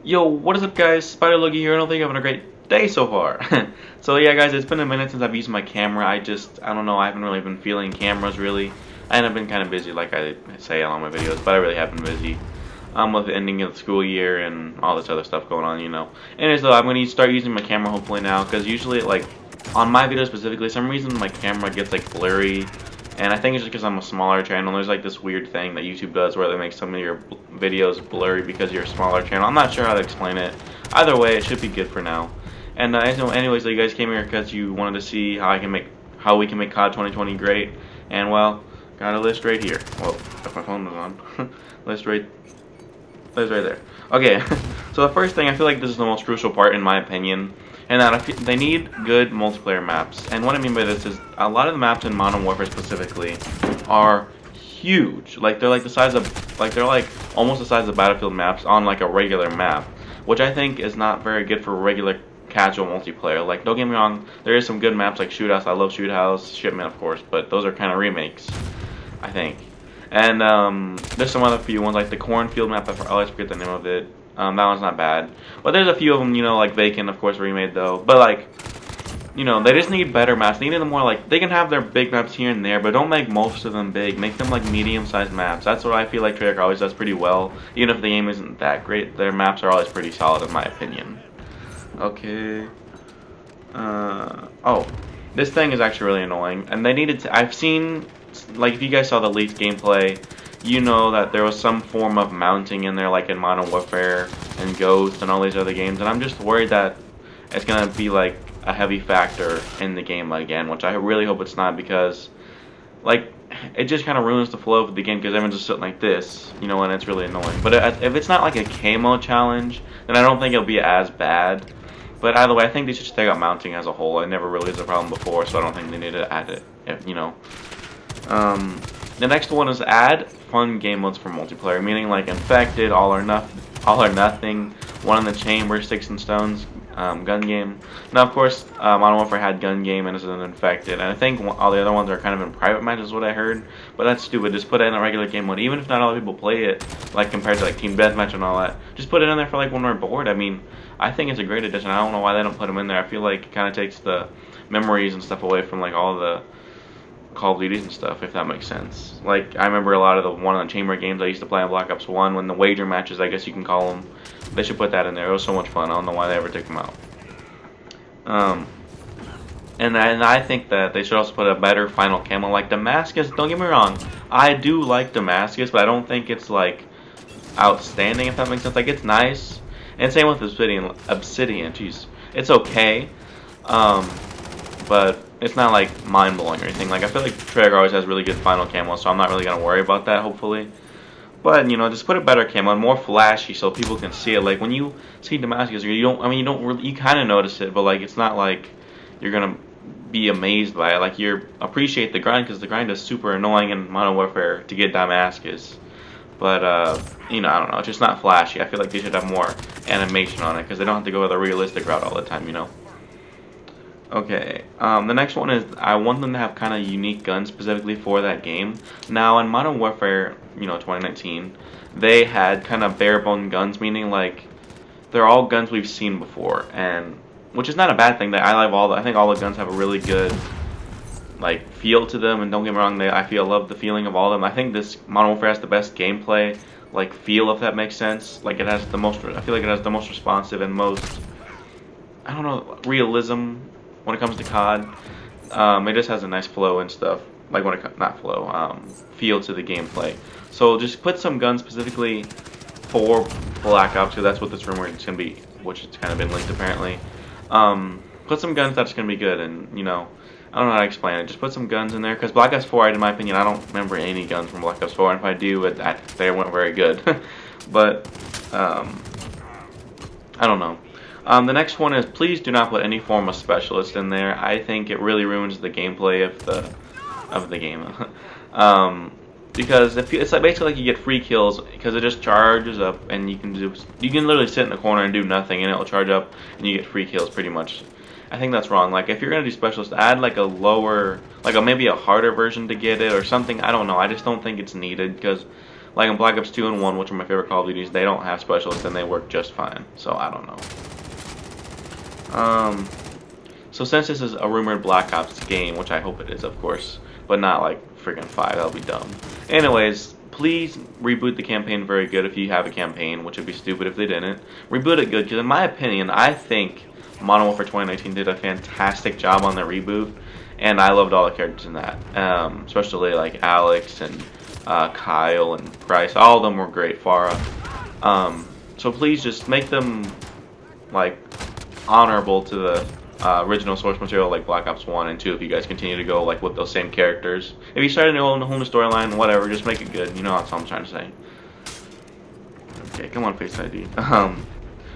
Yo, what is up guys? SpiderLogi here, and I don't think you're having a great day so far. So yeah guys, it's been a minute since I've used my camera. I don't know, I haven't really been feeling cameras really. And I've been kind of busy like I say on my videos, but I really have been busy. With the ending of the school year and all this other stuff going on, you know. Anyways though, I'm going to start using my camera hopefully now, because usually like, on my videos specifically, some reason my camera gets like blurry. And I think it's just because I'm a smaller channel. There's like this weird thing that YouTube does where they make some of your videos blurry because you're a smaller channel. I'm not sure how to explain it. Either way, it should be good for now. And anyways, so you guys came here because you wanted to see how we can make COD 2020 great. And well, got a list right here. Well, if my phone was on, list right there. Okay, so the first thing, I feel like this is the most crucial part in my opinion. And that they need good multiplayer maps. And what I mean by this is a lot of the maps in Modern Warfare specifically are huge. Like they're like the size of they're like almost the size of Battlefield maps on like a regular map, which I think is not very good for regular casual multiplayer. Like don't get me wrong, there is some good maps like Shoothouse. I love Shoothouse, Shipment of course, but those are kind of remakes, I think. And there's some other few ones like the Cornfield map. I always forget the name of it. That one's not bad. But there's a few of them, you know, like Vacant, of course, remade though. But like, you know, they just need better maps. They need them more like, they can have their big maps here and there, but don't make most of them big. Make them like medium-sized maps. That's what I feel like Treyarch always does pretty well. Even if the game isn't that great, their maps are always pretty solid in my opinion. Okay. Oh, this thing is actually really annoying. And they needed to, I've seen, like if you guys saw the leaked gameplay, you know that there was some form of mounting in there like in Modern Warfare and Ghost and all these other games, and I'm just worried that it's gonna be like a heavy factor in the game again, which I really hope it's not, because like it just kind of ruins the flow of the game because everyone's just sitting like this, you know, and it's really annoying. But if it's not like a camo challenge, then I don't think it'll be as bad. But either way, I think they should just take out mounting as a whole. It never really was a problem before, so I don't think they need to add it, you know. The next one is add fun game modes for multiplayer, meaning like Infected, All or Nothing, One in the Chamber, Sticks and Stones, gun game. Now, of course, Modern Warfare had gun game and this is an Infected, and I think all the other ones are kind of in private matches, is what I heard. But that's stupid. Just put it in a regular game mode, even if not a lot of people play it, like compared to like Team Deathmatch and all that. Just put it in there for like when we're bored. I mean, I think it's a great addition. I don't know why they don't put them in there. I feel like it kind of takes the memories and stuff away from like all the Call of Duties and stuff, if that makes sense. Like, I remember a lot of the One in the Chamber games I used to play on Black Ops 1, when the wager matches, I guess you can call them. They should put that in there. It was so much fun. I don't know why they ever took them out. And I think that they should also put a better final camo. Like Damascus, don't get me wrong, I do like Damascus, but I don't think it's like outstanding, if that makes sense. Like, it's nice. And same with Obsidian, jeez. It's okay. But it's not like mind-blowing or anything. Like, I feel like Treyarch always has really good final camo, so I'm not really gonna worry about that, hopefully. But you know, just put a better camo and more flashy so people can see it. Like when you see Damascus, you kind of notice it, but like it's not like you're gonna be amazed by it. Like you appreciate the grind, because the grind is super annoying in Modern Warfare to get Damascus. But you know, I don't know, it's just not flashy. I feel like they should have more animation on it, because they don't have to go the realistic route all the time, you know. Okay, the next one is I want them to have kind of unique guns specifically for that game. Now, in Modern Warfare, you know, 2019, they had kind of bare-bone guns, meaning like they're all guns we've seen before, and which is not a bad thing. That I think all the guns have a really good like feel to them, and don't get me wrong, I love the feeling of all of them. I think this Modern Warfare has the best gameplay like feel, if that makes sense. Like it has the most. I feel like it has the most responsive and most, I don't know, realism when it comes to COD. It just has a nice flow and stuff. Like feel to the gameplay. So just put some guns specifically for Black Ops, because that's what this rumor is going to be, which it's kind of been linked apparently. Put some guns that's going to be good, and you know, I don't know how to explain it. Just put some guns in there, because Black Ops 4, in my opinion, I don't remember any guns from Black Ops 4, and if I do, they weren't very good. But, I don't know. The next one is please do not put any form of specialist in there. I think it really ruins the gameplay of the game. Because it's like basically like you get free kills because it just charges up, and you can literally sit in a corner and do nothing, and it'll charge up and you get free kills pretty much. I think that's wrong. Like if you're gonna do specialist, add like a lower, maybe a harder version to get it or something. I don't know. I just don't think it's needed, because Like in Black Ops 2 and 1, which are my favorite Call of Duties, they don't have specialists and they work just fine. So I don't know. So since this is a rumored Black Ops game, which I hope it is, of course, but not like freaking 5, that'll be dumb. Anyways, please reboot the campaign very good if you have a campaign, which would be stupid if they didn't. Reboot it good, because in my opinion, I think Modern Warfare 2019 did a fantastic job on the reboot, and I loved all the characters in that, especially like Alex and Kyle and Bryce. All of them were great. Farah. So please just make them like honorable to the original source material, like Black Ops 1 and 2. If you guys continue to go like with those same characters, if you start a whole new storyline, whatever, just make it good. You know that's all I'm trying to say. Okay, come on, Face ID.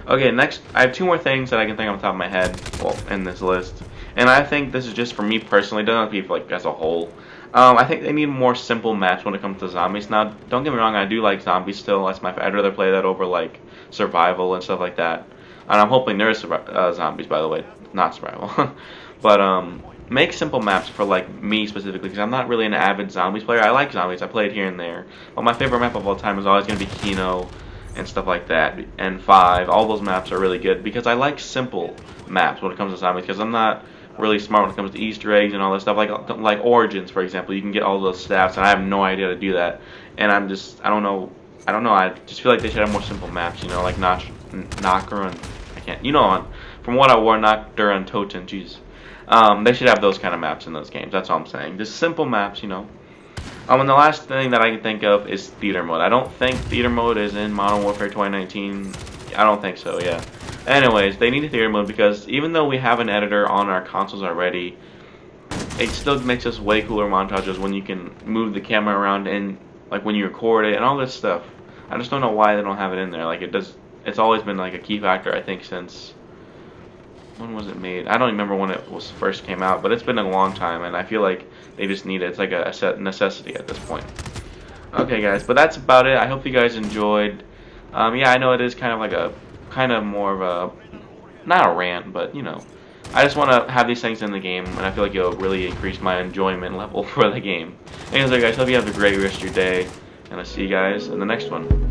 Okay, next, I have 2 more things that I can think off the top of my head, well, in this list. And I think this is just for me personally, doesn't have to be for, like, as a whole. I think they need more simple maps when it comes to zombies. Now, don't get me wrong, I do like zombies still. I'd rather play that over, like, survival and stuff like that. And I'm hoping there is zombies, by the way, not survival. But, make simple maps for, like, me specifically, because I'm not really an avid zombies player. I like zombies, I play it here and there. But my favorite map of all time is always going to be Kino and stuff like that, and 5. All those maps are really good because I like simple maps when it comes to zombies, because I'm not really smart when it comes to Easter eggs and all this stuff. Like Origins, for example, you can get all those stats, and I have no idea how to do that. And I don't know. I just feel like they should have more simple maps. You know, like Knocker and I can't. You know, from what I wore, Knocker and Toten. Jeez, they should have those kind of maps in those games. That's all I'm saying. Just simple maps, you know. And the last thing that I can think of is theater mode. I don't think theater mode is in Modern Warfare 2019. I don't think so, yeah. Anyways, they need a theater mode because even though we have an editor on our consoles already, it still makes us way cooler montages when you can move the camera around and like when you record it and all this stuff. I just don't know why they don't have it in there. Like it's always been like a key factor, I think, since when was it made? I don't remember when it was first came out, but it's been a long time, and I feel like they just need it. It's like a set necessity at this point. Okay, guys, but that's about it. I hope you guys enjoyed. Yeah, I know it is kind of more of a, not a rant, but you know, I just want to have these things in the game, and I feel like it'll really increase my enjoyment level for the game. Anyways, guys, hope you have a great rest of your day, and I'll see you guys in the next one.